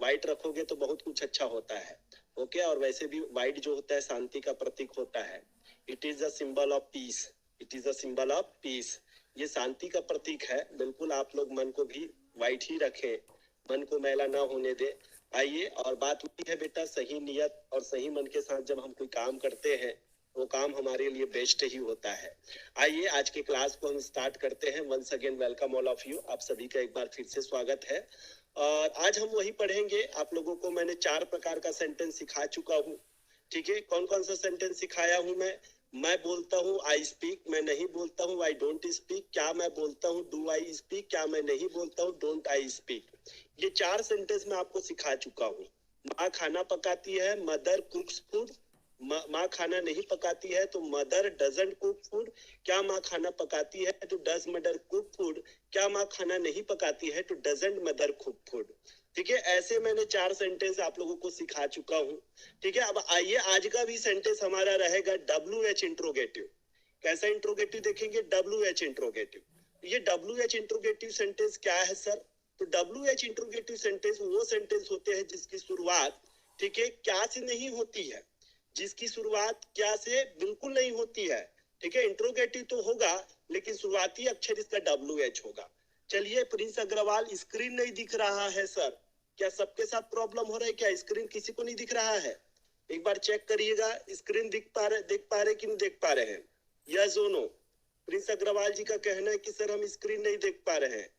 White रखोगे तो बहुत कुछ अच्छा होता है। ओके, और वैसे भी व्हाइट जो होता है शांति का प्रतीक होता है। It is a symbol of peace, it is a symbol of peace. ये शांति का प्रतीक है। बिल्कुल आप लोग मन को भी व्हाइट ही रखें, मन को मैला ना होने दे। आइए, और बात हुई है बेटा सही नियत और सही मन के साथ जब हम कोई काम करते हैं वो काम हमारे लिए बेस्ट ही होता है। आइए आज के क्लास को हम स्टार्ट करते हैं। Once again welcome all of you, आप सभी का एक बार फिर से स्वागत है। और आज हम वही पढ़ेंगे। आप लोगों को मैंने 4 प्रकार का सेंटेंस सिखा चुका हूँ। ठीक है, कौन कौन सा सेंटेंस सिखाया हूँ मैं बोलता हूँ आई स्पीक, मैं नहीं बोलता हूँ आई डोंट स्पीक। क्या मैं बोलता हूँ डू आई स्पीक, क्या मैं नहीं बोलता हूँ डोंट आई स्पीक। ये 4 सेंटेंस मैं आपको सिखा चुका हूँ। माँ खाना पकाती है, मदर कुक्स फूड। माँ खाना नहीं पकाती है तो मदर डजंट कुक फूड। क्या माँ खाना पकाती है तो डज मदर कुक फूड। क्या माँ खाना नहीं पकाती है तो डजंट मदर कुक फूड। ठीक है, ऐसे मैंने 4 सेंटेंस आप लोगों को सिखा चुका हूँ। ठीक है, अब आइए आज का भी सेंटेंस हमारा रहेगा WH इंट्रोगेटिव। कैसा इंट्रोगेटिव देखेंगे? WH interrogative. ये WH इंट्रोगेटिव सेंटेंस क्या है सर? तो WH इंट्रोगेटिव सेंटेंस वो सेंटेंस होते हैं जिसकी शुरुआत, ठीक है, क्या से नहीं होती है। जिसकी शुरुआत क्या से बिल्कुल नहीं होती है। ठीक है, इंट्रोगेटिव तो होगा लेकिन शुरुआती अक्षर इसका WH होगा। चलिए, प्रिंस अग्रवाल स्क्रीन नहीं दिख रहा है सर। क्या सबके साथ प्रॉब्लम हो रहा है? क्या स्क्रीन किसी को नहीं दिख रहा है? एक बार चेक करिएगा, स्क्रीन देख पा रहे कि नहीं देख पा रहे हैं? यस और नो? प्रिंस अग्रवाल जी का कहना है कि सर हम स्क्रीन नहीं देख पा रहे हैं।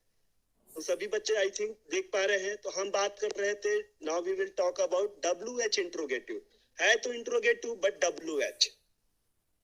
तो सभी बच्चे आई थिंक देख पा रहे हैं। तो हम बात कर रहे थे, now we will talk about WH interrogative. है तो इंट्रोगेटिव बट WH।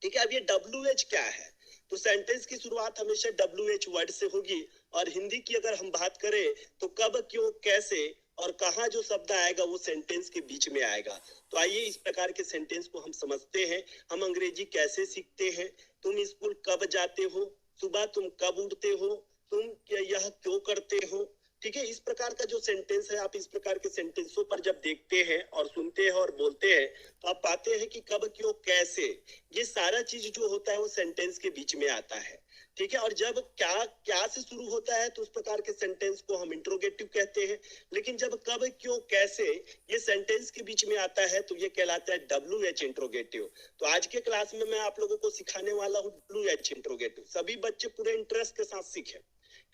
ठीक है, अब ये WH क्या है? तो सेंटेंस की शुरुआत हमेशा WH वर्ड से होगी। और हिंदी की अगर हम बात करें तो कब, क्यों, कैसे और कहाँ जो शब्द आएगा वो सेंटेंस के बीच में आएगा। तो आइए इस प्रकार के सेंटेंस को हम समझते हैं। हम अंग्रेजी कैसे सीखते हैं? तुम स्कूल कब जाते हो? सुबह तुम कब उठते हो? तुम यह क्यों करते हो? ठीक है, इस प्रकार का जो सेंटेंस है, आप इस प्रकार के सेंटेंसों पर जब देखते हैं और सुनते हैं और बोलते हैं तो आप पाते हैं कि कब, क्यों, कैसे, ये सारा चीज जो होता है वो सेंटेंस के बीच में आता है। ठीक है, और जब क्या से शुरू होता है तो उस प्रकार के सेंटेंस को हम इंट्रोगेटिव कहते हैं। लेकिन जब कब, क्यों, कैसे ये सेंटेंस के बीच में आता है तो ये कहलाता है WH इंट्रोगेटिव। तो आज के क्लास में मैं आप लोगों को सिखाने वाला हूँ WH इंट्रोगेटिव। सभी बच्चे पूरे इंटरेस्ट के साथ सीखें,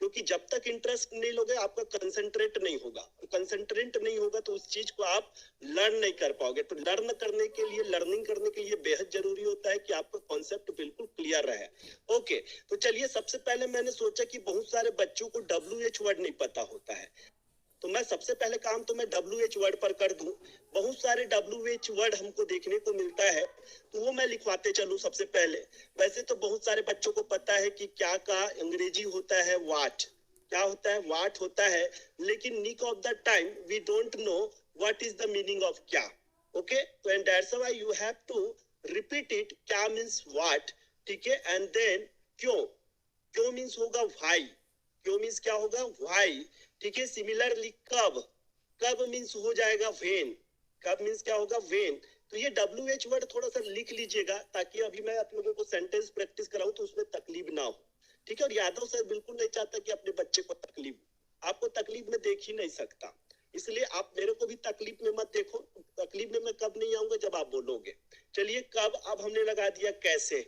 क्योंकि जब तक इंटरेस्ट नहीं लोगे आपका कंसंट्रेट नहीं होगा। कंसंट्रेट नहीं होगा तो उस चीज को आप लर्न नहीं कर पाओगे। तो लर्न करने के लिए, लर्निंग करने के लिए बेहद जरूरी होता है कि आपका कॉन्सेप्ट बिल्कुल क्लियर रहे। ओके, तो चलिए, सबसे पहले मैंने सोचा कि बहुत सारे बच्चों को WH वर्ड नहीं पता होता है, तो मैं सबसे पहले काम तो मैं WH वर्ड पर कर दूं। बहुत सारे WH वर्ड हमको देखने को मिलता है तो वो मैं लिखवाते चलूं सबसे पहले। वैसे तो बहुत सारे बच्चों को पता है कि क्या का अंग्रेजी होता है वाट। क्या होता है? वाट होता है। लेकिन निक of the time we don't know what is the meaning of क्या। ओके, तो and that's why you have to repeat it. क्या मींस व्हाट, ठीक है, एंड देन क्यों। क्यों मींस होगा व्हाई। क्यों मींस क्या होगा? व्हाई। ठीक है, सिमिलरली कब। कब मींस हो जाएगा व्हेन। कब मींस क्या होगा? व्हेन। तो ये WH वर्ड थोड़ा सा लिख लीजिएगा ताकि अभी मैं आप लोगों को सेंटेंस प्रैक्टिस कराऊं तो उसमें तकलीफ ना हो। ठीक है, और यादव सर बिल्कुल नहीं चाहता कि अपने बच्चे को तकलीफ, आपको तकलीफ में देख ही नहीं सकता, इसलिए आप मेरे को भी तकलीफ में मत देखो। तकलीफ में मैं कब नहीं आऊंगा? जब आप बोलोगे। चलिए, कब अब हमने लगा दिया कैसे।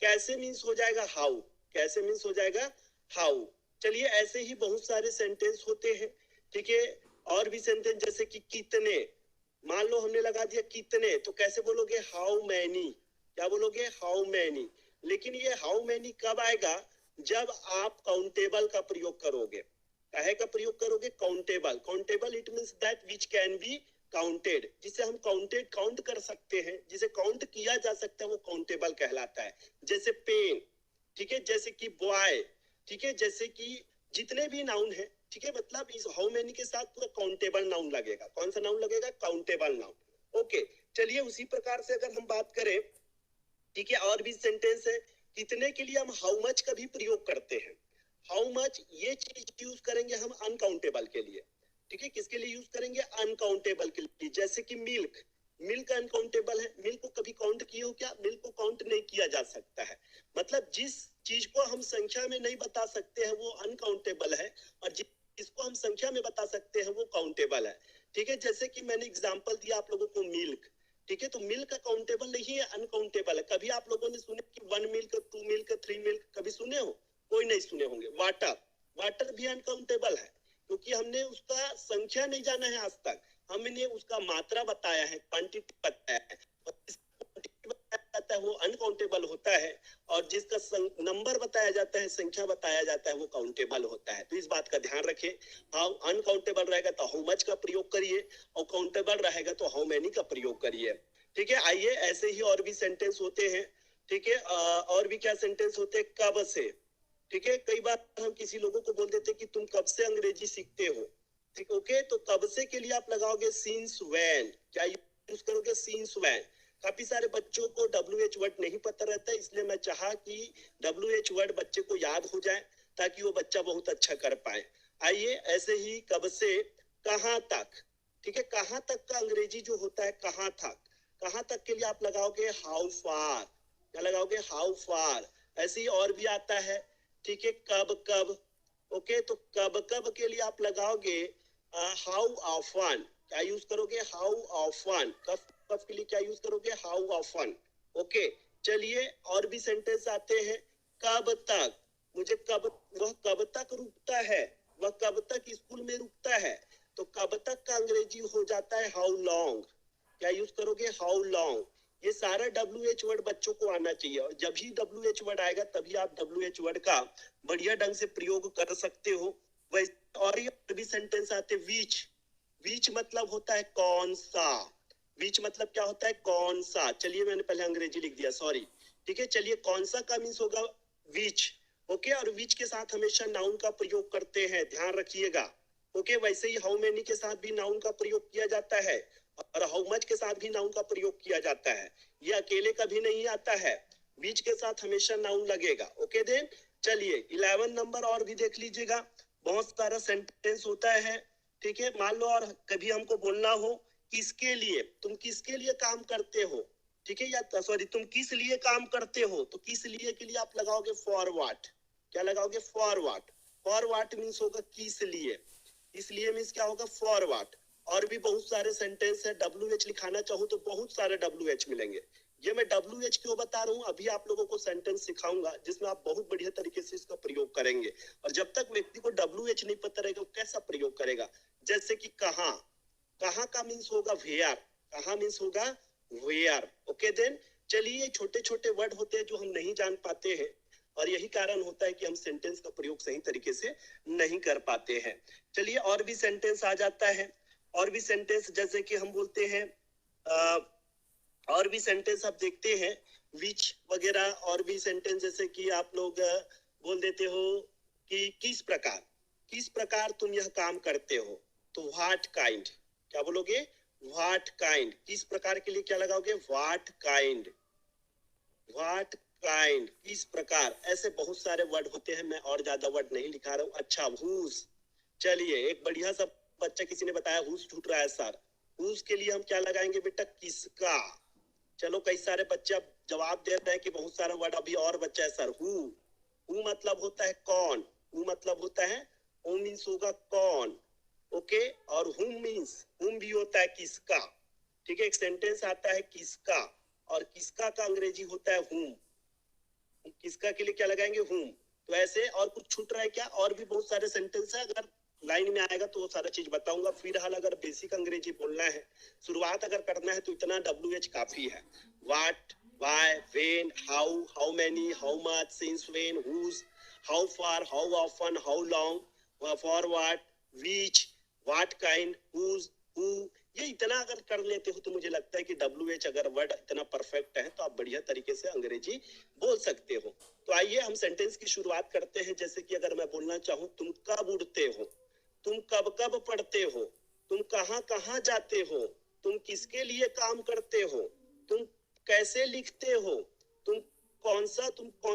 कैसे मींस हो जाएगा हाउ। कैसे मींस हो जाएगा हाउ। चलिए, ऐसे ही बहुत सारे सेंटेंस होते हैं। ठीक है, और भी सेंटेंस जैसे कि कितने। मान लो हमने लगा दिया कितने, तो कैसे बोलोगे? How many. क्या बोलोगे? How many. लेकिन ये हाउ मैनी कब आएगा? जब आप काउंटेबल का प्रयोग करोगे। काहे का प्रयोग करोगे? Countable. Countable it means that which can be counted, जिसे हम काउंट कर सकते हैं, जिसे काउंट किया जा सकता है, वो काउंटेबल कहलाता है। जैसे पेन, ठीक है, जैसे कि बॉय, ठीक है, जैसे कि जितने भी नाउन है। ठीक है, मतलब इस हाउ मेनी के साथ पूरा काउंटेबल नाउन लगेगा। कौन सा नाउन लगेगा? Countable noun. ओके, चलिए, उसी प्रकार से अगर हम बात करें, ठीक है, और भी सेंटेंस है। कितने के लिए हम हाउ मच का भी प्रयोग करते हैं। हाउ मच ये चीज यूज करेंगे हम अनकाउंटेबल के लिए। ठीक है, किसके लिए यूज करेंगे? अनकाउंटेबल के लिए। जैसे कि मिल्क। मिल्क अनकाउंटेबल है। मिल्क को कभी काउंट किए हो क्या? मिल्क को काउंट नहीं किया जा सकता है। मतलब जिस चीज को हम संख्या में नहीं बता सकते हैं वो अनकाउंटेबल है, और जिसको हम संख्या में बता सकते हैं वो काउंटेबल है। ठीक है, जैसे कि मैंने एग्जांपल दिया आप लोगों को मिल्क, ठीक है, तो मिल्क अकाउंटेबल नहीं है, अनकाउंटेबल है। कभी आप लोगों ने सुने कि 1 मिल्क, 2 मिल्क, 3 मिल्क, कभी सुने हो? कोई नहीं सुने होंगे। वाटर, वाटर भी अनकाउंटेबल है, क्योंकि हमने उसका संख्या नहीं जाना है आज तक, हमने उसका मात्रा बताया है, क्वांटिटी बताया है, और जाता है वो अनकाउंटेबल होता है, और जिसका नंबर बताया जाता है, संख्या बताया जाता है, वो काउंटेबल होता है। तो इस बात का ध्यान रखें। हाउ अनकाउंटेबल रहेगा तो हाउ मच का प्रयोग करिए, और काउंटेबल रहेगा तो हाउ मेनी का प्रयोग करिए। ठीक है, आइए ऐसे ही और भी सेंटेंस होते हैं। ठीक है, और भी क्या सेंटेंस होते हैं? कब से, ठीक है, कई बार हम किसी लोगों को बोल देते हैं कि तुम कब से अंग्रेजी सीखते हो, ठीक, ओके, तो कब से के लिए आप लगाओगे सिंस व्हेन। क्या यूज करोगे? Since when. काफी सारे बच्चों को WH वर्ड नहीं पता रहता है, इसलिए मैं चाहा कि WH वर्ड बच्चे को याद हो जाए, ताकि वो बच्चा बहुत अच्छा कर पाए। आइए ऐसे ही कब से कहां तक, ठीक है, कहां तक का अंग्रेजी जो होता है, कहां तक, कहां तक के लिए आप लगाओगे हाउ फार। क्या लगाओगे? How far. ऐसे ही और भी आता है, ठीक है, कब कब, ओके, तो कब कब के लिए आप लगाओगे हाउ ऑफन। क्या यूज करोगे? How often. कब कब के लिए क्या यूज करोगे? How often. ओके, चलिए और भी सेंटेंस आते हैं। कब तक, मुझे कब, वह कब तक रुकता है, वह कब तक स्कूल में रुकता है, तो कब तक का अंग्रेजी हो जाता है हाउ लॉन्ग। क्या यूज करोगे? How long. ये सारा WH वर्ड बच्चों को आना चाहिए, और जब ही WH वर्ड आएगा तभी आप WH वर्ड का बढ़िया ढंग से प्रयोग कर सकते हो। वैसे और ये भी सेंटेंस आते हैं। विच मतलब होता है कौन सा। विच मतलब क्या होता है? कौन सा। चलिए मैंने पहले अंग्रेजी लिख दिया, सॉरी। ठीक है, चलिए कौन सा का मीन्स होगा विच। ओके, और विच के साथ हमेशा नाउन का प्रयोग करते हैं, ध्यान रखिएगा। ओके, वैसे ही हाउ मेनी के साथ भी नाउन का प्रयोग किया जाता है, और हाउ मच के साथ भी नाउन का प्रयोग किया जाता है। ये अकेले कभी नहीं आता है, बीच के साथ हमेशा नाउन लगेगा। ओके देन, चलिए 11 नंबर और भी देख लीजिएगा। बहुत सारा सेंटेंस होता है, ठीक है, मान लो और कभी हमको बोलना हो किसके लिए, तुम किसके लिए काम करते हो, ठीक है, या सॉरी तुम किस लिए काम करते हो, तो किस लिए के लिए आप लगाओगे फॉर व्हाट। क्या लगाओगे? For what. For what means होगा किस लिए, इसलिए मीन्स क्या होगा? For what. और भी बहुत सारे सेंटेंस है, WH लिखाना चाहूँ तो बहुत सारे WH मिलेंगे। ये मैं WH क्यों बता रहा हूँ, अभी आप लोगों को सेंटेंस सिखाऊंगा जिसमें आप बहुत बढ़िया तरीके से इसका प्रयोग करेंगे। और जब तक व्यक्ति को WH नहीं पता रहेगा वो कैसा प्रयोग करेगा। जैसे कि कहाँ, कहाँ का मीन्स होगा वेयर, कहाँ मीन्स होगा वेयर। ओके देन, चलिए छोटे छोटे वर्ड होते हैं जो हम नहीं जान पाते हैं, और यही कारण होता है कि हम सेंटेंस का प्रयोग सही तरीके से नहीं कर पाते हैं। चलिए और भी सेंटेंस आ जाता है, और भी सेंटेंस जैसे कि हम बोलते हैं और भी सेंटेंस आप देखते हैं विच वगैरह, और भी सेंटेंस जैसे कि आप लोग बोल देते हो कि किस प्रकार, किस प्रकार तुम यह काम करते हो, तो व्हाट काइंड। क्या बोलोगे? What kind. किस प्रकार के लिए क्या लगाओगे? What kind. व्हाट काइंड, किस प्रकार। ऐसे बहुत सारे वर्ड होते हैं, मैं और ज्यादा वर्ड नहीं लिखा रहा हूँ। अच्छा, हुज। चलिए एक बढ़िया सा बच्चा किसी ने बताया हुज छूट रहा है सर, हुज के लिए हम क्या लगाएंगे बेटा? किसका। चलो कई सारे बच्चे अब जवाब दे रहे हैं कि बहुत सारा वर्ड अभी और बच्चा है सर। हु मतलब होता है कौन, हु मतलब होता है, हु मीन्स होगा कौन। ओके, और हुम मीन्स, हुम भी होता है किसका। ठीक है, एक सेंटेंस आता है किसका, और किसका का अंग्रेजी होता है हुम। किसका के लिए क्या लगाएंगे? हुम। तो ऐसे और कुछ छूट रहा है क्या? और भी बहुत सारे सेंटेंस है, अगर लाइन में आएगा तो वो सारा चीज बताऊंगा। फिलहाल अगर बेसिक अंग्रेजी बोलना है, शुरुआत अगर करना है, तो इतना WH काफी है। What, why, when, how, how many, how much, since when, whose, how far, how often, how long, for what, which, what kind, whose, who. ये इतना अगर कर लेते हो तो मुझे लगता है कि WH अगर वर्ड इतना परफेक्ट है तो आप बढ़िया तरीके से अंग्रेजी बोल सकते हो। तो आइए हम सेंटेंस की शुरुआत करते हैं। जैसे कि अगर मैं बोलना चाहूँ, तुम कब उठते हो, तुम कब कब पढ़ते हो, तुम कहाँ कहाँ जाते हो, तुम किसके लिए काम करते हो, तुम कैसे लिखते हो, तुम कौन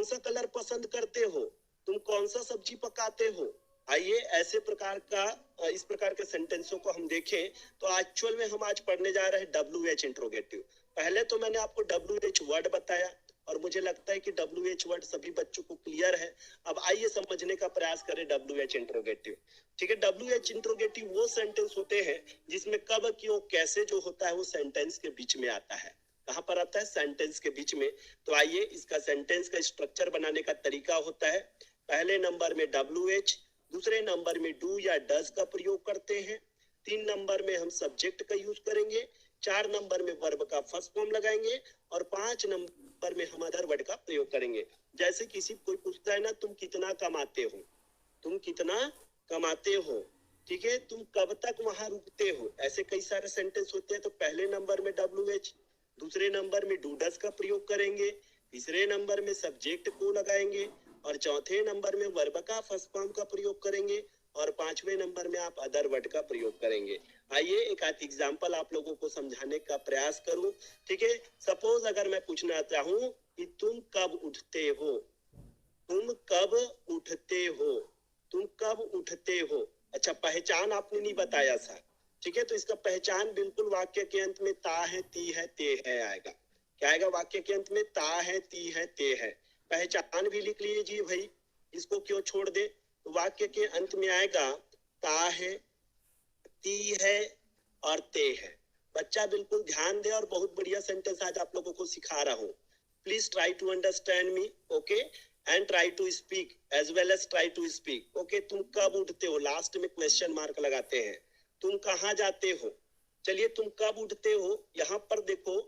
सा कलर पसंद करते हो, तुम कौन सा सब्जी पकाते हो। आइए ऐसे प्रकार का, इस प्रकार के सेंटेंसों को हम देखें। तो एक्चुअल में हम आज पढ़ने जा रहे हैं WH इंट्रोगेटिव। पहले तो मैंने आपको WH वर्ड बताया, और मुझे लगता है कि WH वर्ड सभी बच्चों को क्लियर है। अब आइए समझने का प्रयास करें WH इंट्रोगेटिव। ठीक है, WH इंट्रोगेटिव वो सेंटेंस होते हैं जिसमें कब, क्यों, कैसे जो होता है वो सेंटेंस के बीच में आता है। कहाँ पर आता है? सेंटेंस के बीच में। तो आइए इसका सेंटेंस का स्ट्रक्चर बनाने का तरीका होता है, पहले नंबर में WH, दूसरे नंबर में डू या डज का प्रयोग करते हैं, 3 नंबर में हम सब्जेक्ट का यूज करेंगे, 4 नंबर में वर्ब का फर्स्ट फॉर्म लगाएंगे और 5 नंबर में हम अदर वर्ड का प्रयोग करेंगे। जैसे किसी कोई पूछता है ना, तुम कितना कमाते हो, तुम कितना कमाते हो, ठीक है, तुम कब तक वहां रुकते हो, ऐसे कई सारे सेंटेंस होते हैं। तो पहले नंबर में WH, दूसरे नंबर में डू डज का प्रयोग करेंगे, तीसरे नंबर में सब्जेक्ट को लगाएंगे और चौथे नंबर में वर्ब का फर्स्ट फॉर्म का प्रयोग करेंगे और 5वें नंबर में आप अदर वर्ड का प्रयोग करेंगे। आइए एक आध एग्जांपल आप लोगों को समझाने का प्रयास करूं। ठीक है, सपोज अगर मैं पूछना चाहूं कि तुम कब उठते हो, तुम कब उठते हो, तुम कब उठते हो। अच्छा, पहचान आपने नहीं बताया था। ठीक है, तो इसका पहचान बिल्कुल वाक्य के अंत में ता है, ती है, ते है आएगा। क्या आएगा? वाक्य के अंत में ता है, ती है, ते है। पहचान भी लिख लीजिए भाई, इसको क्यों छोड़ दे। तो वाक्य के अंत में आएगा ता है, ती है और ते है। बच्चा बिल्कुल ध्यान दे और बहुत बढ़िया सेंटेंस आज आप लोगों को सिखा रहा हूँ। Please try to understand me, okay, and try to speak as well as try to speak. Okay, तुम कब उठते हो, लास्ट में क्वेश्चन मार्क लगाते हैं। तुम कहाँ जाते हो, चलिए तुम कब उठते हो, यहाँ पर देखो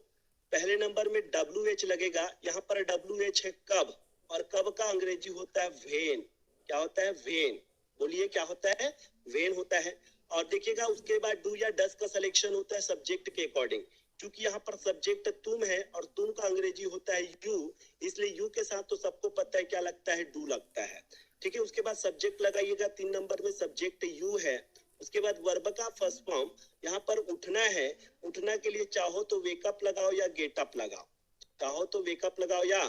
पहले नंबर में WH लगेगा, यहाँ पर WH है कब, और कब का अंग्रेजी होता है वेन। क्या होता है? वेन। बोलिए क्या होता है? वेन होता है। और देखिएगा उसके बाद डू या डज का सिलेक्शन होता है सब्जेक्ट के अकॉर्डिंग। क्योंकि यहाँ पर सब्जेक्ट तुम है और तुम का अंग्रेजी होता है यू, इसलिए यू के साथ तो सबको पता है क्या लगता है, डू लगता है। ठीक है, उसके बाद सब्जेक्ट लगाइएगा, 3 नंबर में सब्जेक्ट यू है। उसके बाद वर्ब का फर्स्ट फॉर्म, यहाँ पर उठना है, उठना के लिए चाहो तो वेकअप लगाओ या गेट अप लगाओ, चाहो तो वेकअप लगाओ या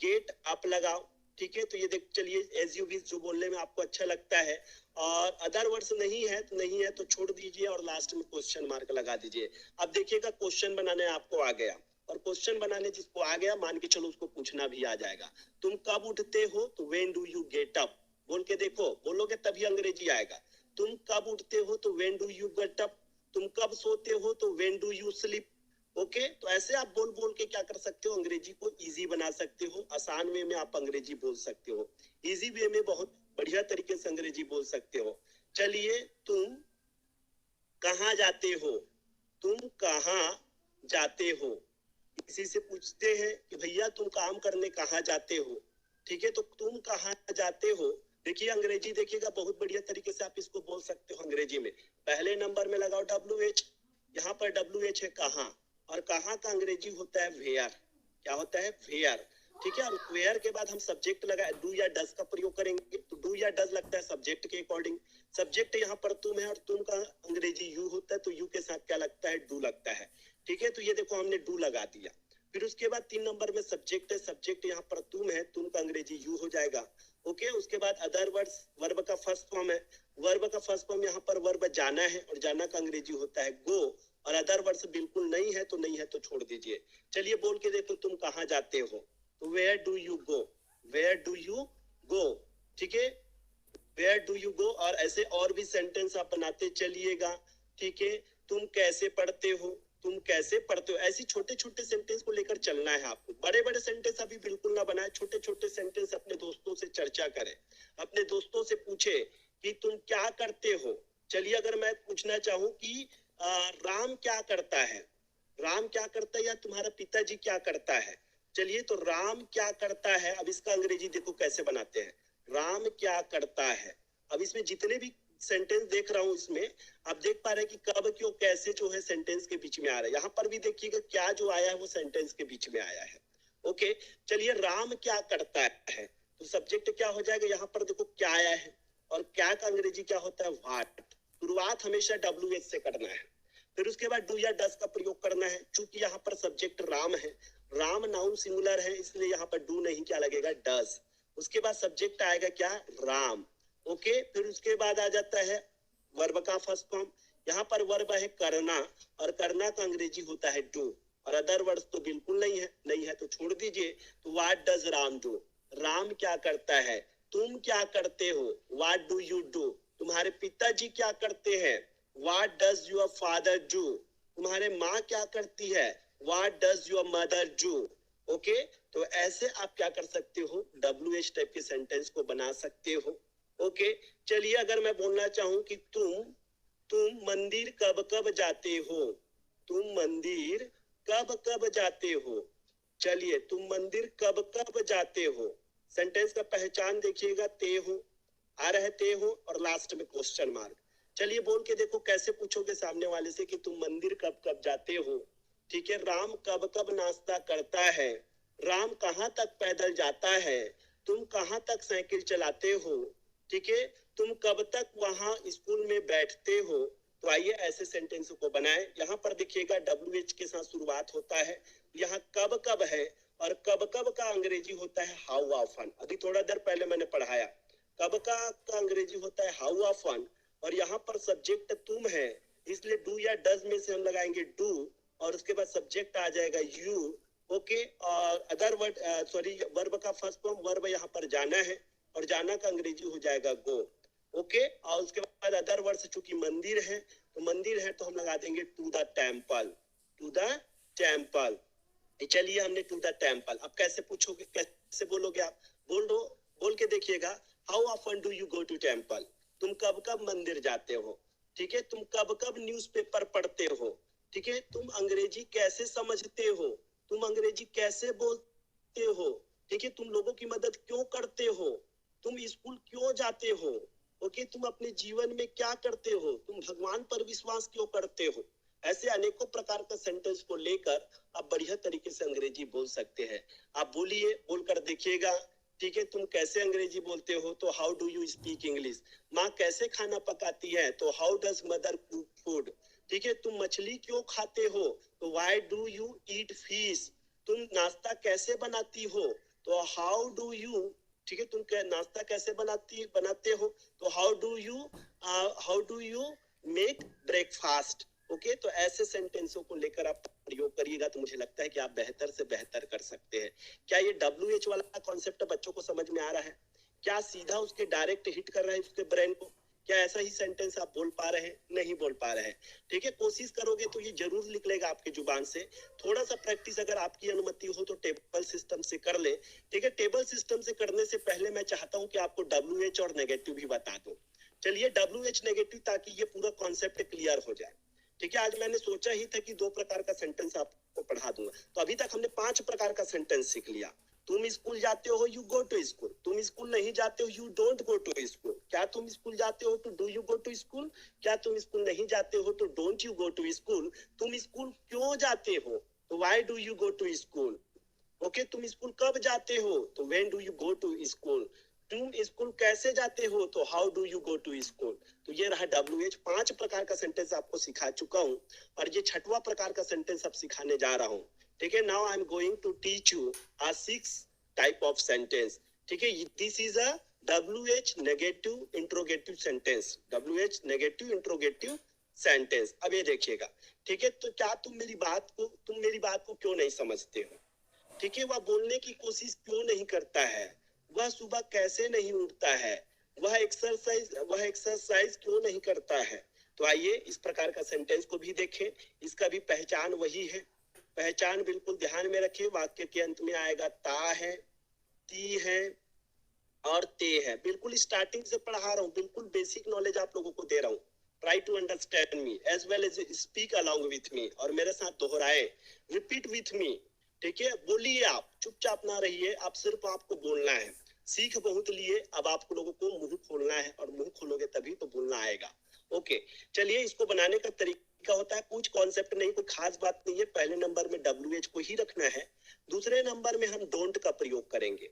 गेट अप लगाओ। ठीक है, तो ये देख चलिए एज यू विश जो बोलने में आपको अच्छा लगता है, और अदर वर्ड्स नहीं है तो नहीं है तो छोड़ दीजिए और लास्ट में क्वेश्चन मार्क लगा दीजिए। अब देखिएगा क्वेश्चन बनाने आपको आ गया, और क्वेश्चन बनाने जिसको आ गया मान के चलो उसको पूछना भी आ जाएगा। तुम कब उठते हो, तो when do you get up बोल के देखो, बोलोगे तभी अंग्रेजी आएगा। तुम कब उठते हो, तो when do you get up. तुम कब सोते हो, तो when do you sleep. Okay, तो ऐसे आप बोल बोल के क्या कर सकते हो, अंग्रेजी को इजी बना सकते हो। आसान वे में आप अंग्रेजी बोल सकते हो, इजी वे में बहुत बढ़िया तरीके से अंग्रेजी बोल सकते हो। चलिए, तुम कहाँ जाते हो, तुम कहाँ जाते हो। किसी से पूछते हैं कि भैया तुम काम करने कहाँ जाते हो, ठीक है, तो तुम कहाँ जाते हो। देखिए अंग्रेजी देखिएगा बहुत बढ़िया तरीके से आप इसको बोल सकते हो अंग्रेजी में। पहले नंबर में लगाओ WH, यहाँ पर WH है कहाँ, और कहाँ का अंग्रेजी होता है वेयर। क्या होता है? वेयर। ठीक है, और वेयर के बाद हम सब्जेक्ट लगा डू या डज का प्रयोग करेंगे। तो डू या डज लगता है सब्जेक्ट के अकॉर्डिंग। सब्जेक्ट यहाँ पर तुम है और तुम का अंग्रेजी यू होता है, तो यू के साथ क्या लगता है, डू लगता है। ठीक है, तो ये देखो हमने डू लगा दिया। फिर उसके बाद 3 नंबर में सब्जेक्ट है, सब्जेक्ट यहाँ पर तुम है, तुम का अंग्रेजी यू हो जाएगा। ओके, उसके बाद अदर वर्ड्स, वर्ब का फर्स्ट फॉर्म है, वर्ब का फर्स्ट फॉर्म यहाँ पर वर्ब जाना है और जाना का अंग्रेजी होता है गो, और अदर वर्ड्स बिल्कुल नहीं है तो नहीं है तो छोड़ दीजिए। चलिए बोल के देखो, तुम कहाँ जाते हो, तो where do you go, where do you go. ठीक है, वेयर डू यू गो, और ऐसे और भी सेंटेंस आप बनाते चलिएगा। ठीक है, तुम कैसे पढ़ते हो, तुम कैसे पढ़ते हो। ऐसी छोटे छोटे सेंटेंस को लेकर चलना है आपको, बड़े बड़े सेंटेंस अभी बिल्कुल ना बनाए, छोटे छोटे सेंटेंस अपने दोस्तों से चर्चा करें, अपने दोस्तों से पूछे कि तुम क्या करते हो। चलिए अगर मैं पूछना चाहूँ कि राम क्या करता है, राम क्या करता है, या तुम्हारा पिताजी क्या करता है। चलिए, तो राम क्या करता है, अब इसका अंग्रेजी देखो कैसे बनाते हैं, राम क्या करता है। अब इसमें जितने भी सेंटेंस देख रहा हूं, इसमें आप देख पा रहे हैं कि कब, क्यों, कैसे जो है सेंटेंस के बीच में आ रहा है। यहाँ पर भी देखिएगा क्या जो आया है वो सेंटेंस के बीच में आया है। ओके, चलिए, राम क्या करता है, तो सब्जेक्ट क्या हो जाएगा, यहाँ पर देखो क्या आया है, और क्या का अंग्रेजी क्या होता है, व्हाट। शुरुआत हमेशा WH से करना है। फिर उसके बाद डू या डज का प्रयोग करना है। चूंकि यहाँ पर सब्जेक्ट राम है, राम नाउन सिंगुलर है, इसलिए यहाँ पर डू नहीं, क्या लगेगा, डज। उसके बाद सब्जेक्ट आएगा क्या, राम। ओके, फिर उसके बाद आ जाता है वर्ब का फर्स्ट फॉर्म। यहाँ पर वर्ब है करना, और करना का अंग्रेजी होता है डू। और अदर वर्ड्स तो बिल्कुल नहीं है तो छोड़ दीजिए। तो what does Ram do, Ram क्या करता है। तुम क्या करते हो, व्हाट डू यू डू, तुम्हारे पिताजी क्या करते हैं, what does your father do, तुम्हारे माँ क्या करती है, what does your mother do. Okay, तो ऐसे आप क्या कर सकते हो, WH टाइप के सेंटेंस को बना सकते हो। ओके, चलिए अगर मैं बोलना चाहूं कि तुम मंदिर कब कब जाते हो, तुम मंदिर कब कब जाते हो। चलिए, तुम मंदिर कब कब जाते हो, सेंटेंस का पहचान देखिएगा, ते हो, आ रहा है ते हो और लास्ट में क्वेश्चन मार्क। चलिए बोल के देखो कैसे पूछोगे सामने वाले से कि तुम मंदिर कब कब जाते हो। ठीक है, राम कब कब नाश्ता करता है, राम कहाँ तक पैदल जाता है, तुम कहाँ तक साइकिल चलाते हो। ठीक है, तुम कब तक वहां स्कूल में बैठते हो। तो आइए ऐसे सेंटेंस को बनाएं। यहाँ पर देखिएगा WH के साथ शुरुआत होता है, यहाँ कब कब है और कब कब का अंग्रेजी होता है हाउ ऑफन। अभी थोड़ा देर पहले मैंने पढ़ाया, कब का अंग्रेजी होता है हाउ ऑफन, और यहाँ पर सब्जेक्ट तुम है, इसलिए डू या डज में से हम लगाएंगे डू और उसके बाद सब्जेक्ट आ जाएगा यू। ओके, और अदर वर्ड सॉरी वर्ब का फर्स्ट फॉर्म वर्ब यहाँ पर जाना है और जाना का अंग्रेजी हो जाएगा गो। ओके, और उसके बाद अदर वर्ड चूंकि मंदिर है तो मंदिर है तो हम लगा देंगे to the temple, to the temple. चलिए हमने टू द टेम्पल, अब कैसे पूछोगे, कैसे बोलोगे आप, बोल के देखिएगा, how often do you go to temple, तुम कब कब मंदिर जाते हो। ठीक है, तुम कब कब न्यूज़पेपर पढ़ते हो। ठीक है, तुम अंग्रेजी कैसे समझते हो, तुम अंग्रेजी कैसे बोलते हो। ठीक है, तुम लोगों की मदद क्यों करते हो, तुम स्कूल क्यों जाते हो। ओके, तुम अपने जीवन में क्या करते हो, तुम भगवान पर विश्वास क्यों करते हो। ऐसे अनेकों प्रकार का सेंटेंस को लेकर आप बढ़िया तरीके से अंग्रेजी बोल सकते हैं। आप बोलिए, बोलकर देखिएगा। ठीक है, तुम कैसे अंग्रेजी बोलते हो, तो how do you speak English. माँ कैसे खाना पकाती है, तो how does mother cook food. ठीक है, तुम मछली क्यों खाते हो, तो why do you eat fish. तुम नाश्ता कैसे बनाती हो, तो हाउ डू यू। ठीक है, तुम नाश्ता कैसे बनाते हो, तो how do you make breakfast. Okay, तो ऐसे सेंटेंसों को लेकर आप प्रयोग करिएगा तो मुझे लगता है कि आप बेहतर से बेहतर कर सकते हैं। क्या ये WH वाला कॉन्सेप्ट बच्चों को समझ में आ रहा है, क्या सीधा उसके डायरेक्ट हिट कर रहा है उसके ब्रेन को, क्या ऐसा ही सेंटेंस आप बोल पा रहे हैं, नहीं बोल पा रहे हैं। ठीक है, कोशिश करोगे तो ये जरूर निकलेगा आपकी जुबान से। थोड़ा सा प्रैक्टिस अगर आपकी अनुमति हो तो टेबल सिस्टम से कर ले। ठीक है, टेबल सिस्टम से करने से पहले मैं चाहता हूं कि आपको WH और नेगेटिव भी बता दूं। चलिए WH नेगेटिव, ताकि ये पूरा कॉन्सेप्ट क्लियर हो जाए। ठीक है, आज मैंने सोचा ही था कि 2 प्रकार का सेंटेंस आपको पढ़ा दूंगा, तो अभी तक हमने 5 प्रकार का सेंटेंस सीख लिया। तुम स्कूल जाते हो, यू गो टू स्कूल। तुम स्कूल नहीं जाते हो, you don't go to school. क्या तुम स्कूल जाते हो, तो do you go to school. क्या तुम स्कूल नहीं जाते हो, तो don't you go to school. तुम स्कूल क्यों जाते हो, तो why do you go to school. Okay, तुम स्कूल कब जाते हो, तो when do you go to school. तुम स्कूल कैसे जाते हो, तो how do you go to school. तो ये रहा WH। 5 प्रकार का सेंटेंस आपको सिखा चुका हूँ और ये 6वां प्रकार का सेंटेंस अब सिखाने जा रहा हूँ। ठीक है, now I am going to teach you a 6 type of sentence. ठीक है, this is a WH negative interrogative sentence, WH negative interrogative sentence. अब ये देखिएगा। ठीक है, तो क्या तुम मेरी बात को क्यों नहीं समझते हो। ठीक है, वह बोलने की कोशिश क्यों नहीं करता है, वह सुबह कैसे नहीं उठता है, वह एक्सरसाइज क्यों नहीं करता है। तो आइए इस प्रकार का सेंटेंस को भी देखें। इसका भी पहचान वही है, पहचान बिल्कुल ध्यान में रखिए। वाक्य के अंत में आएगा ता है, ती है और ते है। बिल्कुल स्टार्टिंग से पढ़ा रहा हूँ, बिल्कुल बेसिक नॉलेज आप लोगों को दे रहा हूँ। Try to understand me as well as speak along with me, और मेरे साथ दोहराए, रिपीट विथ मी। ठीक है, बोलिए, आप चुपचाप ना रहिए, आप सिर्फ आपको बोलना है। सीख बहुत लिए, अब आप लोगों को मुंह खोलना है और मुंह खोलोगे तभी तो बोलना आएगा। ओके, चलिए इसको बनाने का तरीका होता है, कुछ कॉन्सेप्ट नहीं, कोई खास बात नहीं है। पहले नंबर में WH को ही रखना है, दूसरे नंबर में हम डोंट का प्रयोग करेंगे।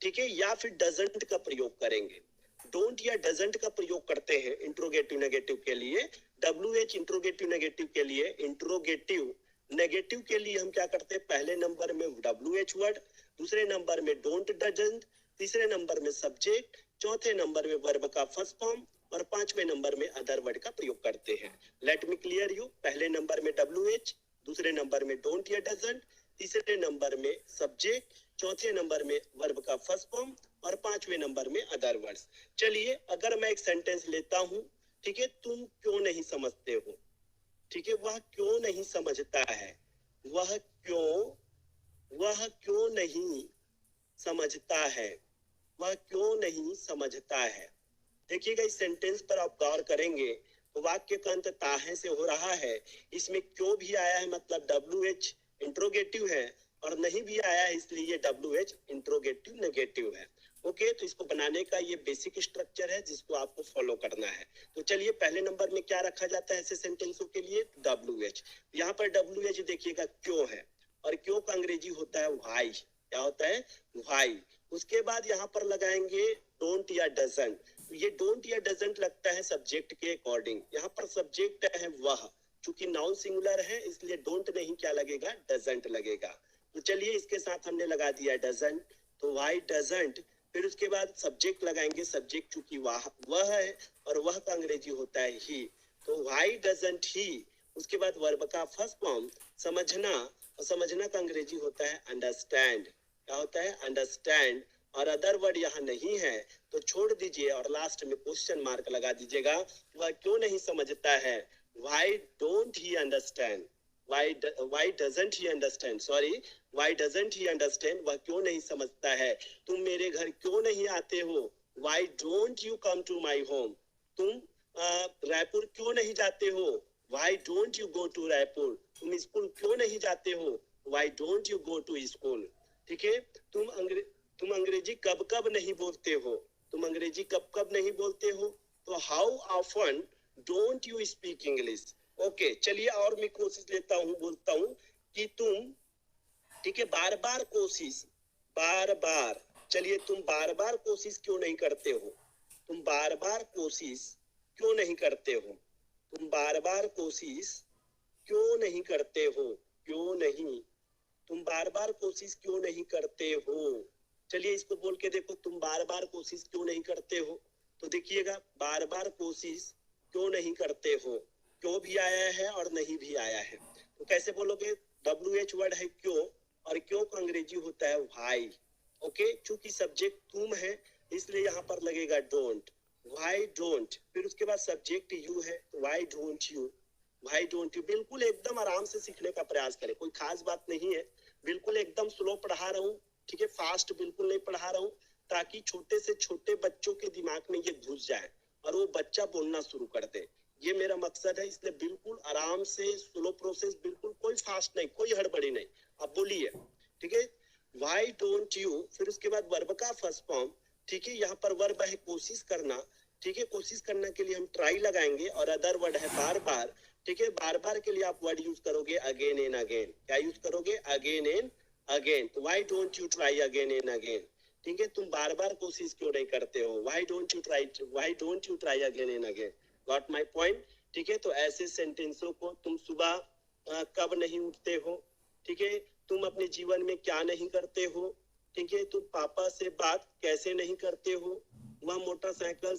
ठीक है, या फिर डजंट का प्रयोग करेंगे। डोंट या डजंट का प्रयोग करते हैं इंट्रोगेटिव नेगेटिव के लिए। WH इंट्रोगेटिव नेगेटिव के लिए, इंट्रोगेटिव नेगेटिव के लिए हम क्या करते हैं, पहले नंबर में WH वर्ड, दूसरे नंबर में डोंट डजंट, तीसरे नंबर में सब्जेक्ट, चौथे नंबर में वर्ब का फर्स्ट फॉर्म और 5वें नंबर में अदर वर्ड का प्रयोग करते हैं। Let me clear you. पहले नंबर में WH, दूसरे नंबर में डोंट या डजंट, तीसरे नंबर में सब्जेक्ट, चौथे नंबर में वर्ब का फर्स्ट फॉर्म और पांचवें नंबर में अदर वर्ड्स। चलिए अगर मैं एक सेंटेंस लेता हूं, ठीक है, तुम क्यों नहीं समझते हो, ठीक है, वह क्यों नहीं समझता है, वह क्यों नहीं समझता है, वह क्यों नहीं समझता है। देखिएगा इस सेंटेंस पर आप गौर करेंगे तो वाक्य का अंत ताहे से हो रहा है, इसमें क्यों भी आया है मतलब WH इंट्रोगेटिव है, और नहीं भी आया है इसलिए ये WH इंट्रोगेटिव नेगेटिव है। ओके, तो इसको बनाने का ये बेसिक स्ट्रक्चर है जिसको आपको फॉलो करना है। तो चलिए पहले नंबर में क्या रखा जाता है ऐसे सेंटेंसों के लिए, WH। यहाँ पर WH देखिएगा क्यों है, और क्यों का अंग्रेजी होता है व्हाई। क्या होता है, व्हाई। उसके बाद यहाँ पर लगाएंगे डोंट या डजंट। ये डोंट या डजंट लगता है सब्जेक्ट के अकॉर्डिंग। यहाँ पर सब्जेक्ट है वह, चूंकि नाउन सिंगुलर है इसलिए डोंट नहीं क्या लगेगा, डजंट लगेगा। तो चलिए इसके साथ हमने लगा दिया डजंट, तो व्हाई डजंट। फिर उसके बाद सब्जेक्ट लगाएंगे, सब्जेक्ट चूंकि वह है और वह का अंग्रेजी होता है ही, तो व्हाई डजंट ही। उसके बाद वर्ब का फर्स्ट फॉर्म समझना, और समझना का अंग्रेजी होता है अंडरस्टैंड। क्या होता है, अंडरस्टैंड। और अदर वर्ड यहाँ नहीं है तो छोड़ दीजिए और लास्ट में क्वेश्चन मार्क लगा दीजिएगा, वह क्यों नहीं समझता है, why don't he understand, why doesn't he understand, sorry, why doesn't he understand, वह क्यों नहीं समझता है। तुम मेरे घर क्यों नहीं आते हो, why don't you come to my home. तुम रायपुर क्यों नहीं जाते हो, why don't you go to Raipur. तुम स्कूल क्यों नहीं जाते हो, why don't you go to school. ठीक है, तुम अंग्रेजी कब कब नहीं बोलते हो, तुम अंग्रेजी कब कब नहीं बोलते हो, तो how often don't you speak English. Okay, चलिए और मैं कोशिश लेता हूँ, बोलता हूँ कि तुम, ठीक है, बार बार कोशिश, बार बार, चलिए तुम बार बार कोशिश क्यों नहीं करते हो, तुम बार बार कोशिश क्यों नहीं करते हो, तुम बार बार कोशिश क्यों नहीं करते हो, क्यों नहीं, तुम बार बार कोशिश क्यों नहीं करते हो। चलिए इसको बोल के देखो, तुम बार बार कोशिश क्यों नहीं करते हो। तो देखिएगा बार बार कोशिश क्यों नहीं करते हो, क्यों भी आया है और नहीं भी आया है, तो कैसे बोलोगे, WH वर्ड है क्यों, और क्यों का अंग्रेजी होता है व्हाई। ओके, चूंकि सब्जेक्ट तुम है इसलिए यहाँ पर लगेगा डोंट, व्हाई डोंट। फिर उसके बाद सब्जेक्ट यू है, why don't you, why don't you. बिल्कुल एकदम आराम से सीखने का प्रयास करें, कोई खास बात नहीं है, बिल्कुल एकदम स्लो पढ़ा रहा हूँ, ठीक है, फास्ट बिल्कुल नहीं पढ़ा रहा हूँ, ताकि छोटे से छोटे बच्चों के दिमाग में ये घुस जाए और वो बच्चा बोलना शुरू कर दे, ये मेरा मकसद है। इसलिए बिल्कुल आराम से स्लो प्रोसेस, बिल्कुल कोई फास्ट नहीं, कोई हड़बड़ी नहीं, आप बोलिए, ठीक है। व्हाई डोंट यू, फिर उसके बाद वर्ब का फर्स्ट फॉर्म, ठीक है, यहाँ पर वर्ब है कोशिश करना, ठीक है, कोशिश करने के लिए हम ट्राई लगाएंगे, और अदर वर्ड है बार बार, ठीक है, बार बार के लिए आप वर्ड यूज करोगे अगेन एंड अगेन। क्या यूज करोगे, अगेन एंड अगेन। तो why don't you try again and again, ठीक है, तुम बार बार कोशिश क्यों नहीं करते हो, why don't you try again and again. Got my point, ठीक है। तो ऐसे सेंटेंसों को, तुम सुबह कब नहीं उठते हो, ठीक है, तुम अपने जीवन में क्या नहीं करते हो, ठीक है, तुम पापा से बात कैसे नहीं करते हो, वह मोटरसाइकिल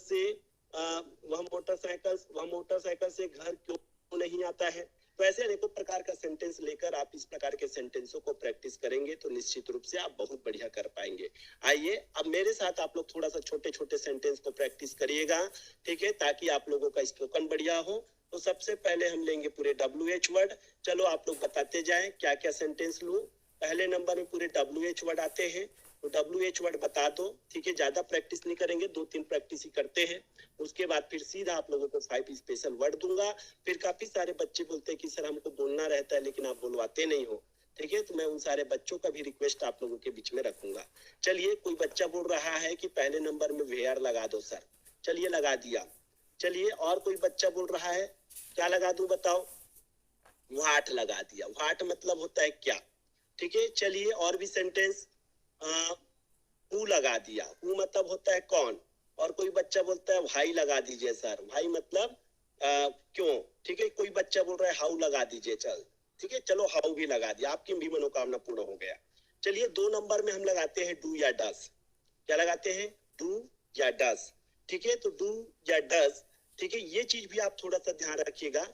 से घर क्यों नहीं आता है। तो ऐसे अनेकों प्रकार का सेंटेंस लेकर आप इस प्रकार के सेंटेंसों को प्रैक्टिस करेंगे तो निश्चित रूप से आप बहुत बढ़िया कर पाएंगे। आइए अब मेरे साथ आप लोग थोड़ा सा छोटे छोटे सेंटेंस को प्रैक्टिस करिएगा, ठीक है, ताकि आप लोगों का स्पोकन बढ़िया हो। तो सबसे पहले हम लेंगे पूरे WH वर्ड। चलो आप लोग बताते जाएं क्या क्या सेंटेंस लूं। पहले नंबर में पूरे WH वर्ड आते हैं, तो WH वर्ड बता दो, ठीक है, ज्यादा प्रैक्टिस नहीं करेंगे, 2-3 प्रैक्टिस ही करते हैं। उसके बाद फिर सीधा आप लोगों को 5 स्पेशल वर्ड दूंगा। फिर काफी सारे बच्चे बोलते हैं कि सर हमको बोलना रहता है लेकिन आप बोलवाते नहीं हो, ठीक है, तो मैं उन सारे बच्चों का भी रिक्वेस्ट आप लोगों के बीच में रखूंगा। चलिए कोई बच्चा बोल रहा है कि पहले नंबर में वेयर लगा दो सर, चलिए लगा दिया। चलिए और कोई बच्चा बोल रहा है क्या लगा दूं बताओ, व्हाट लगा दिया। व्हाट मतलब होता है क्या, ठीक है। चलिए और भी सेंटेंस, हु लगा दिया, हु मतलब होता है कौन। और कोई बच्चा बोलता है भाई लगा दीजिए सर, भाई मतलब क्यों, ठीक है। कोई बच्चा बोल रहा है हाउ लगा दीजिए, चल ठीक है, चलो हाउ भी लगा दिया, आपकी भी मनोकामना पूर्ण हो गया। चलिए 2 नंबर में हम लगाते हैं डू या डस। क्या लगाते हैं, डू या डस, ठीक है। तो डू या डस, ठीक है, ये चीज भी आप थोड़ा सा ध्यान रखिएगा।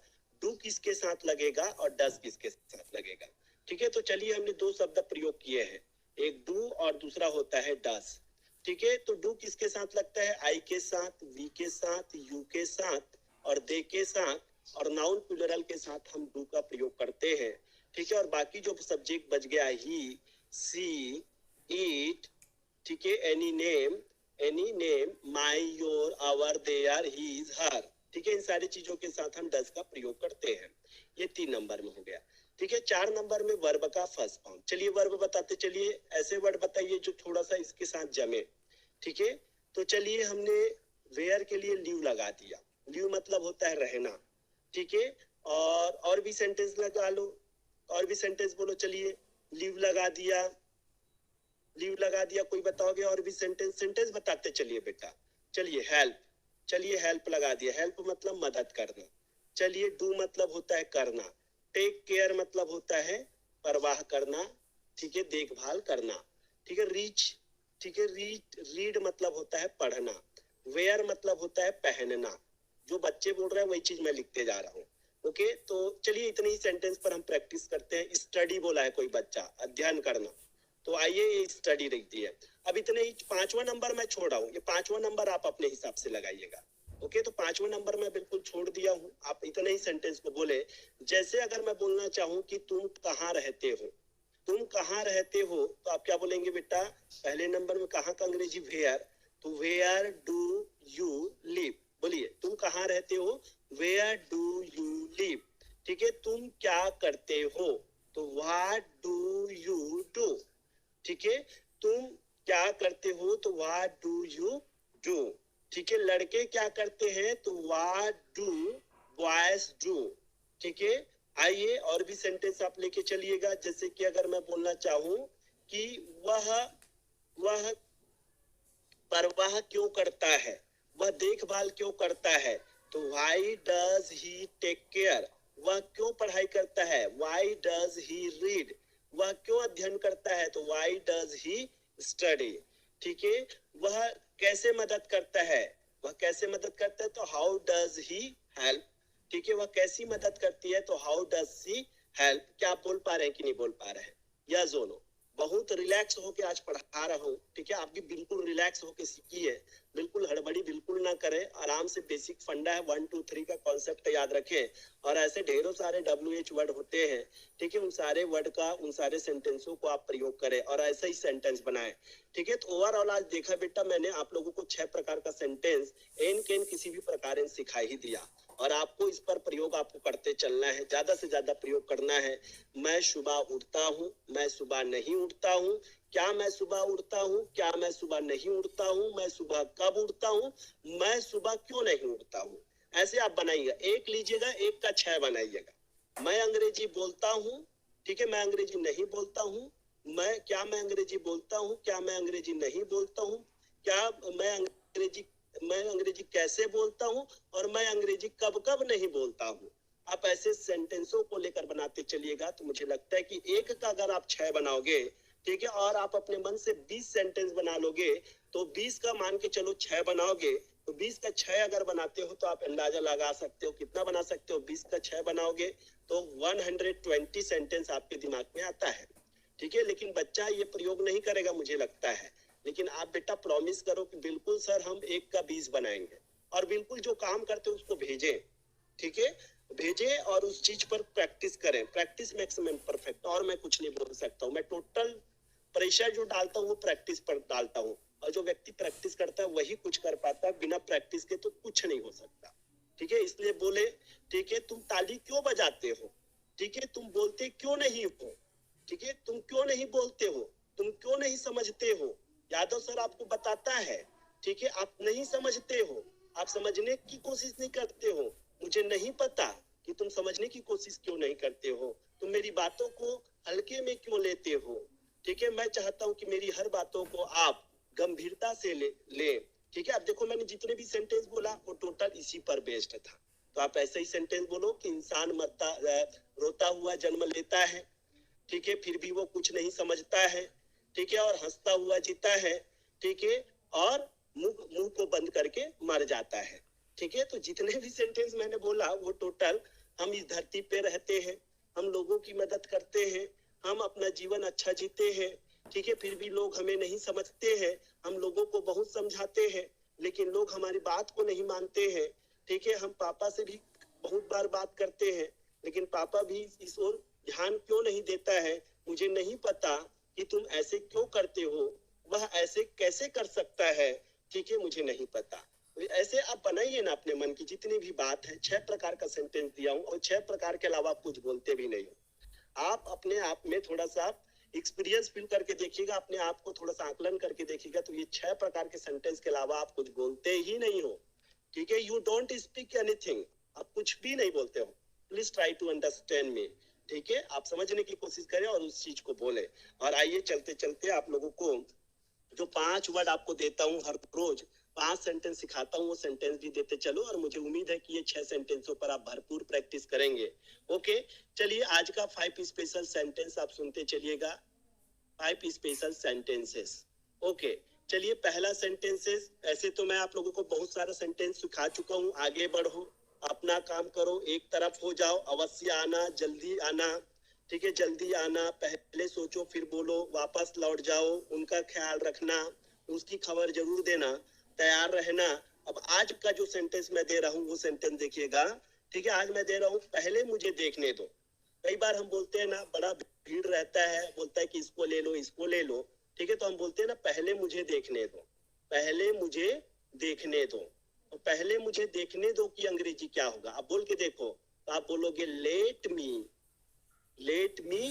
डू किसके साथ लगेगा और डज किसके साथ लगेगा। ठीक है, तो चलिए हमने दो शब्द प्रयोग किए हैं, एक डू और दूसरा होता है डज। ठीक है, तो डू किसके साथ लगता है, आई के साथ, वी के साथ, यू के साथ और दे के साथ, और नाउन प्लूरल के साथ हम डू का प्रयोग करते हैं। ठीक है, और बाकी जो सब्जेक्ट बच गया ही, सी, इट, ठीक है, any name, my, your, our, their, his, her. ठीक है, इन सारी चीजों के साथ हम डज का प्रयोग करते हैं। ये 3 नंबर में हो गया। ठीक है, 4 नंबर में वर्ब का फर्स्ट फॉर्म। चलिए वर्ब बताते चलिए, ऐसे वर्ड बताइए जो थोड़ा सा इसके साथ जमे। ठीक है, तो चलिए हमने वेयर के लिए लीव लगा दिया, लीव मतलब होता है रहना। ठीक है, और भी सेंटेंस लगा लो, और भी सेंटेंस बोलो। चलिए लीव लगा दिया, लीव लगा दिया, कोई बताओगे और भी सेंटेंस बताते चलिए बेटा। चलिए हेल्प, चलिए हेल्प लगा दिया, हेल्प मतलब मदद करना। चलिए डू मतलब होता है करना, टेक केयर मतलब होता है परवाह करना। ठीक है, देखभाल करना। ठीक है, रीच, ठीक है, रीड मतलब होता है पढ़ना। वेयर मतलब होता है पहनना। जो बच्चे बोल रहे हैं वही चीज मैं लिखते जा रहा हूँ। ओके, तो चलिए इतने ही सेंटेंस पर हम प्रैक्टिस करते हैं। स्टडी बोला है कोई बच्चा, अध्ययन करना, तो आइए ये स्टडी लिख दी है। अब इतने ही, 5वां नंबर मैं छोड़ा हूँ, ये 5वां नंबर आप अपने हिसाब से लगाइएगा। ओके, तो 5वां नंबर मैं बिल्कुल छोड़ दिया हूँ, आप इतने ही सेंटेंस को बोले। जैसे अगर मैं बोलना चाहूँ कि तुम कहाँ रहते हो, तुम कहाँ रहते हो, तो आप क्या बोलेंगे बेटा, पहले नंबर में कहाँ का अंग्रेजी वेयर, तो वेयर डू यू लिव। बोलिए तुम कहाँ रहते हो, वेयर डू यू लिव। ठीक है, तुम क्या करते हो, तो व्हाट डू यू डू। ठीक है, तुम क्या करते हो, तो व्हाट डू यू डू। ठीक है, लड़के क्या करते हैं, तो व्हाट डू बॉयज डू। ठीक है, आइए और भी सेंटेंस आप लेके चलिएगा। जैसे कि अगर मैं बोलना चाहूं कि वह परवाह क्यों करता है, वह देखभाल क्यों करता है, तो why does he take care. वह क्यों पढ़ाई करता है, व्हाई डज ही रीड। वह क्यों अध्ययन करता है, तो व्हाई डज ही स्टडी। ठीक है, वह कैसे मदद करता है, वह कैसे मदद करता है, तो हाउ डज ही हेल्प। ठीक है, वह कैसी मदद करती है, तो हाउ डज सी हेल्प। क्या आप बोल पा रहे हैं कि नहीं बोल पा रहे हैं, या जोनो। बहुत रिलैक्स होके आज पढ़ा रहा हूँ। ठीक है, आप भी बिल्कुल रिलैक्स होके सीखिए, बिल्कुल हड़बड़ी बिल्कुल ना करें, आराम से बेसिक फंडा है 1 2 3 का कॉन्सेप्ट याद रखें। और ऐसे ढेरों सारे WH वर्ड होते हैं। ठीक है, उन सारे वर्ड का, उन सारे सेंटेंसों को आप प्रयोग करें और ऐसा ही सेंटेंस बनाएं। ठीक है, तो ओवरऑल आज देखा बेटा मैंने आप लोगों को 6 प्रकार का सेंटेंस एन केन किसी भी प्रकार से सिखा ही दिया, और आपको इस पर प्रयोग आपको करते चलना है, ज्यादा से ज्यादा प्रयोग करना है। मैं सुबह उठता हूँ, मैं सुबह नहीं उठता हूँ, क्या मैं सुबह उठता हूँ, क्या मैं सुबह नहीं उठता हूँ, मैं सुबह कब उठता हूँ, मैं सुबह क्यों नहीं उठता हूँ। ऐसे आप बनाइएगा, एक लीजिएगा, एक का 6 बनाइएगा। मैं अंग्रेजी बोलता हूँ, ठीक है, मैं अंग्रेजी नहीं बोलता हूँ, मैं अंग्रेजी बोलता हूँ, क्या मैं अंग्रेजी नहीं बोलता हूँ, क्या मैं अंग्रेजी कैसे बोलता हूँ, और मैं अंग्रेजी कब कब नहीं बोलता हूँ। आप ऐसे सेंटेंसों को लेकर बनाते चलिएगा, तो मुझे लगता है कि एक का अगर आप 6 बनाओगे, ठीक है, और आप अपने मन से 20 सेंटेंस बना लोगे, तो 20 का मान के चलो 6 बनाओगे, तो 20 का 6 अगर बनाते हो तो आप अंदाजा लगा सकते हो कितना बना सकते हो। 20 का 6 बनाओगे तो 120 सेंटेंस आपके दिमाग में आता है। ठीक है, लेकिन बच्चा ये प्रयोग नहीं करेगा मुझे लगता है, लेकिन आप बेटा प्रॉमिस करो कि बिल्कुल सर हम 1 का 20 बनाएंगे, और बिल्कुल जो काम करते हो उसको भेजें। ठीक है, भेजे और उस चीज पर प्रैक्टिस करें। प्रैक्टिस मेक्स मैन परफेक्ट, और मैं कुछ नहीं बोल सकता हूँ। मैं टोटल प्रेशर जो डालता हूँ वो प्रैक्टिस पर डालता हूँ, और जो व्यक्ति प्रैक्टिस करता है वही कुछ कर पाता है, बिना प्रैक्टिस के तो कुछ नहीं हो सकता। ठीक है, इसलिए बोले, ठीक है, तुम ताली क्यों बजाते हो, ठीक है, तुम बोलते क्यों नहीं हो, ठीक है, तुम क्यों नहीं बोलते हो, तुम क्यों नहीं समझते हो। यादव सर आपको बताता है, ठीक है, आप नहीं समझते हो, आप समझने की कोशिश नहीं करते हो। मुझे नहीं पता कि तुम समझने की कोशिश क्यों नहीं करते हो, तुम मेरी बातों को हल्के में क्यों लेते हो। ठीक है, मैं चाहता हूं कि मेरी हर बातों को आप गंभीरता से ले। ठीक है, अब देखो मैंने जितने भी सेंटेंस बोला वो टोटल इसी पर बेस्ड था। तो आप ऐसे ही सेंटेंस बोलो कि इंसान रोता हुआ जन्म लेता है, ठीक है, फिर भी वो कुछ नहीं समझता है, ठीक है, और हंसता हुआ जीता है, ठीक है, और मुंह को बंद करके मर जाता है। ठीक है, तो जितने भी सेंटेंस मैंने बोला वो टोटल हम इस धरती पे रहते हैं, हम लोगों की मदद करते हैं, हम अपना जीवन अच्छा जीते हैं, ठीक है, फिर भी लोग हमें नहीं समझते हैं। हम लोगों को बहुत समझाते हैं, लेकिन लोग हमारी बात को नहीं मानते हैं, ठीक है। हम पापा से भी बहुत बार बात करते हैं, लेकिन पापा भी इस ओर ध्यान क्यों नहीं देता है, मुझे नहीं पता कि तुम ऐसे क्यों करते हो, वह ऐसे कैसे कर सकता है, ठीक है, मुझे नहीं पता। तो ऐसे आप बनाइए ना अपने मन की जितनी भी बात है। 6 प्रकार का सेंटेंस दिया हूँ और 6 प्रकार के अलावा आप कुछ बोलते भी नहीं हो। आप अपने आप में थोड़ा सा एक्सपीरियंस फील करके देखिएगा, अपने आप को थोड़ा सा आकलन करके देखिएगा, तो ये 6 प्रकार के सेंटेंस के अलावा आप कुछ बोलते ही नहीं हो, ठीक है। यू डोंट स्पीक एनीथिंग, आप कुछ भी नहीं बोलते हो। Please try to understand me, ठीक है। आप समझने की कोशिश करें और उस चीज को बोले। और आइए चलते चलते आप लोगों को जो 5 वर्ड आपको देता हूँ हर रोज, 5 सेंटेंस सिखाता हूँ, वो सेंटेंस भी देते चलो, और मुझे उम्मीद है कि ये 6 सेंटेंसों पर आप भरपूर प्रैक्टिस करेंगे। ओके, चलिए आज का 5 स्पेशल सेंटेंस आप सुनते चलिएगा। 5 स्पेशल सेंटेंसेस। ओके, चलिए पहला सेंटेंसेस। ऐसे तो मैं आप लोगों को बहुत सारा सेंटेंस सिखा चुका हूँ। आगे बढ़ो, अपना काम करो, एक तरफ हो जाओ, अवश्य आना, जल्दी आना, ठीक है, जल्दी आना, पहले सोचो फिर बोलो, वापस लौट जाओ, उनका ख्याल रखना, उसकी खबर जरूर देना, तैयार रहना। अब आज का जो सेंटेंस मैं दे रहा हूँ वो सेंटेंस देखिएगा, ठीक है। आज मैं दे रहा हूँ, पहले मुझे देखने दो। कई बार हम बोलते हैं ना, बड़ा भीड़ रहता है, बोलता है कि इसको ले लो, इसको ले लो, ठीक है, तो हम बोलते हैं ना, पहले मुझे देखने दो, पहले मुझे देखने दो। तो पहले मुझे देखने दो की अंग्रेजी क्या होगा, आप बोल के देखो। तो आप बोलोगे let me, let me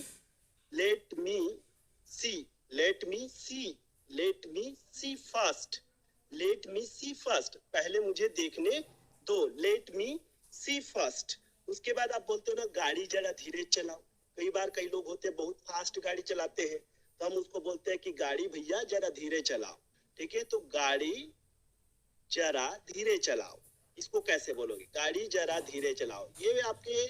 see, let me see, let me see first, let me see first, पहले मुझे देखने दो, let me see first। उसके बाद आप बोलते हो ना, गाड़ी जरा धीरे चलाओ। कई बार कई लोग होते हैं बहुत फास्ट गाड़ी चलाते हैं, तो हम उसको बोलते हैं कि गाड़ी भैया जरा धीरे चलाओ, ठीक है। तो गाड़ी जरा धीरे चलाओ, इसको कैसे बोलोगे, गाड़ी जरा धीरे चलाओ। ये आपके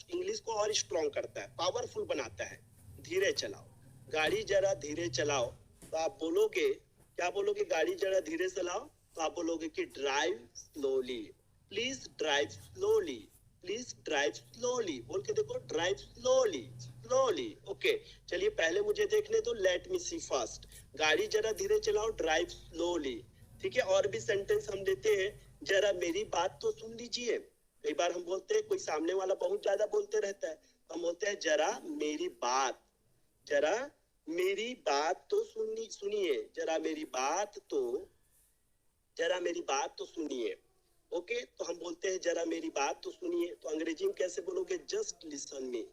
इंग्लिश को और स्ट्रॉन्ग करता है, पावरफुल बनाता है। धीरे चलाओ, गाड़ी जरा धीरे चलाओ। तो आप बोलोगे, क्या बोलोगे, गाड़ी जरा धीरे चलाओ। तो आप बोलोगे कि drive slowly, please drive slowly, please drive slowly. बोल के देखो, ड्राइव स्लोली, स्लोली। ओके, चलिए पहले मुझे देखने दो, लेट मी सी फर्स्ट, गाड़ी जरा धीरे चलाओ, ड्राइव स्लोली, ठीक है। और भी सेंटेंस हम देते हैं, जरा मेरी बात तो सुन लीजिए। कई बार हम बोलते हैं, कोई सामने वाला बहुत ज्यादा बोलते रहता है, हम बोलते हैं जरा मेरी बात, जरा मेरी बात तो सुनिए, जरा मेरी बात तो, जरा मेरी बात तो सुनिए। ओके, तो हम बोलते हैं जरा मेरी बात तो सुनिए। तो अंग्रेजी में कैसे बोलोगे, जस्ट लिसन मी,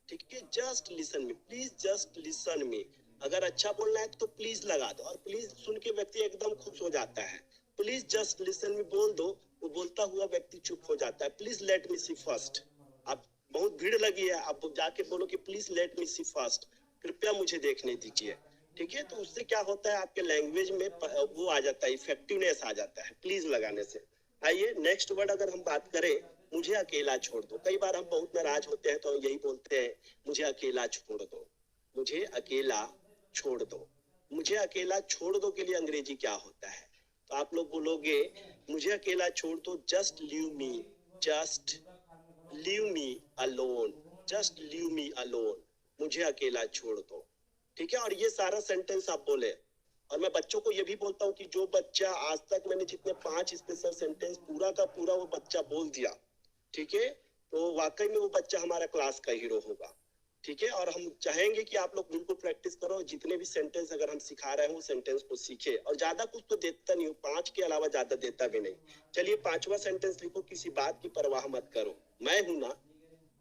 ठीक है, just listen me, please just listen मी। अगर अच्छा बोलना है तो प्लीज लगा दो, और प्लीज सुन के व्यक्ति एकदम खुश हो जाता है। प्लीज जस्ट लिसन मी बोल दो, वो बोलता हुआ व्यक्ति चुप हो जाता है। Please let me see first, आप बहुत भीड़ लगी है, आप जाके बोलो कि please let me see first, कृपया मुझे देखने दीजिए, ठीक है। तो उससे क्या होता है, आपके लैंग्वेज में वो आ जाता है, इफेक्टिवनेस आ जाता है प्लीज लगाने से। आइए नेक्स्ट वर्ड अगर हम बात करें, मुझे अकेला छोड़ दो। कई बार हम बहुत नाराज होते हैं तो यही बोलते हैं, मुझे अकेला छोड़ दो, मुझे अकेला छोड़ दो। मुझे अकेला छोड़ दो के लिए अंग्रेजी क्या होता है, तो आप लोग बोलोगे, मुझे अकेला छोड़ दो, जस्ट लीव मी, just leave me alone, just leave me alone, मुझे अकेला छोड़ दो, ठीक है। और ये सारा सेंटेंस आप बोले। और मैं बच्चों को ये भी बोलता हूँ कि जो बच्चा आज तक मैंने जितने 5 स्पेशल सेंटेंस पूरा का पूरा वो बच्चा बोल दिया, ठीक है, तो वाकई में वो बच्चा हमारा क्लास का हीरो होगा, ठीक है। और हम चाहेंगे कि आप लोग बिल्कुल प्रैक्टिस करो, जितने भी सेंटेंस अगर हम सिखा रहे हैं वो सेंटेंस को सीखे। और ज्यादा कुछ तो देता नहीं हूँ, 5 के अलावा ज्यादा देता भी नहीं। चलिए 5वां सेंटेंस लिखो, किसी बात की परवाह मत करो। मैं हूं ना,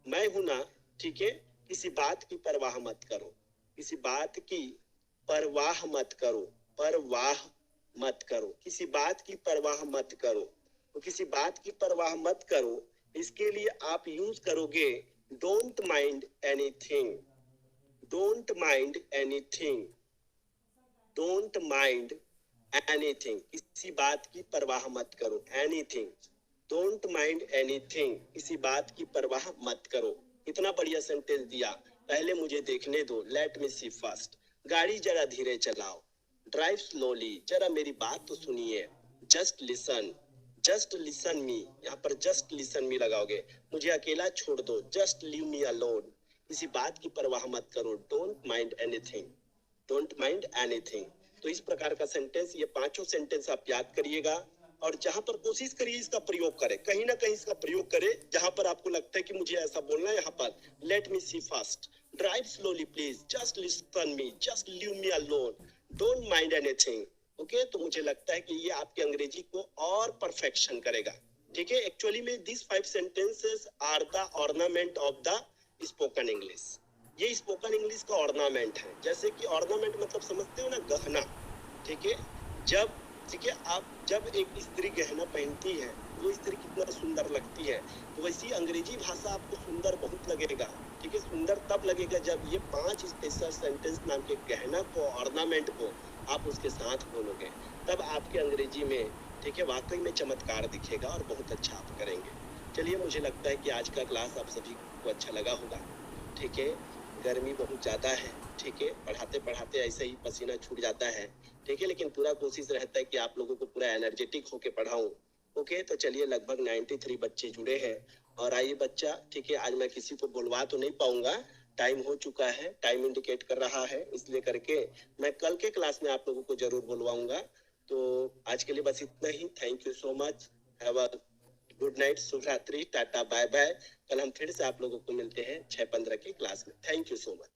मैं हूं ना, ठीक है, किसी बात की परवाह मत करो, किसी बात की परवाह मत करो, परवाह मत करो, किसी बात की परवाह मत करो। तो किसी बात की परवाह मत करो, इसके लिए आप यूज करोगे don't mind anything, don't mind anything, don't mind anything, किसी बात की परवाह मत करो, एनीथिंग, डोंट माइंड एनीथिंग, किसी बात की परवाह मत करो। इतना बढ़िया सेंटेंस दिया। पहले मुझे देखने दो, लेट मी सी फर्स्ट, गाड़ी जरा धीरे चलाओ, ड्राइव स्लोली, जरा मेरी बात तो सुनिए, जस्ट लिसन, जस्ट लिसन मी, यहाँ पर जस्ट लिसन मी लगाओगे, मुझे अकेला छोड़ दो, जस्ट लीव मी अलोन, किसी बात की परवाह मत करो, don't mind anything, don't mind anything. तो इस प्रकार का सेंटेंस, ये पांचों सेंटेंस आप याद करिएगा और जहां पर कोशिश करिए इसका प्रयोग करें, कहीं ना कहीं इसका प्रयोग करें, जहां पर आपको लगता है कि मुझे ऐसा बोलना है, यहाँ पर let me see fast, drive slowly please, just listen me, just leave me alone, don't mind anything. Okay, तो मुझे लगता है कि ये आपकी अंग्रेजी को और परफेक्शन करेगा। ठीक है, एक्चुअली में this 5 sentences are the ornament of the spoken English. ये स्पोकन इंग्लिश का ऑर्नामेंट है। जैसे कि ऑर्नामेंट मतलब समझते हो ना, गहना। ठीक है, जब ठीक है, आप जब एक स्त्री गहना पहनती है, वो स्त्री कितना सुंदर लगती है, तो वैसी अंग्रेजी भाषा आपको सुंदर बहुत लगेगा। ठीक है, सुंदर तब लगेगा जब ये 5 स्पेशल सेंटेंस नाम के गहना को, ऑर्नामेंट को आप उसके साथ बोलोगे, तब आपके अंग्रेजी में, ठीक है, वाकई में चमत्कार दिखेगा और बहुत अच्छा आप करेंगे। चलिए, मुझे लगता है कि आज का क्लास आप सभी को अच्छा लगा होगा। ठीक है, गर्मी बहुत ज़्यादा है। ठीक है, पढ़ाते पढ़ाते ऐसे ही पसीना छूट जाता है। ठीक है, लेकिन पूरा कोशिश रहता है कि आप लोगों को पूरा एनर्जेटिक होके पढ़ाऊं। ओके, तो चलिए, लगभग 93 बच्चे जुड़े हैं। और आइए बच्चा, ठीक है, आज मैं किसी को बुलवा तो नहीं पाऊंगा, टाइम हो चुका है, टाइम इंडिकेट कर रहा है, इसलिए करके मैं कल के क्लास में आप लोगों को जरूर बुलवाऊंगा। तो आज के लिए बस इतना ही। Thank you so much, have a good night, शुभ रात्रि, टाटा बाय बाय। कल हम फिर से आप लोगों को मिलते हैं 6:15 की क्लास में। Thank you so much.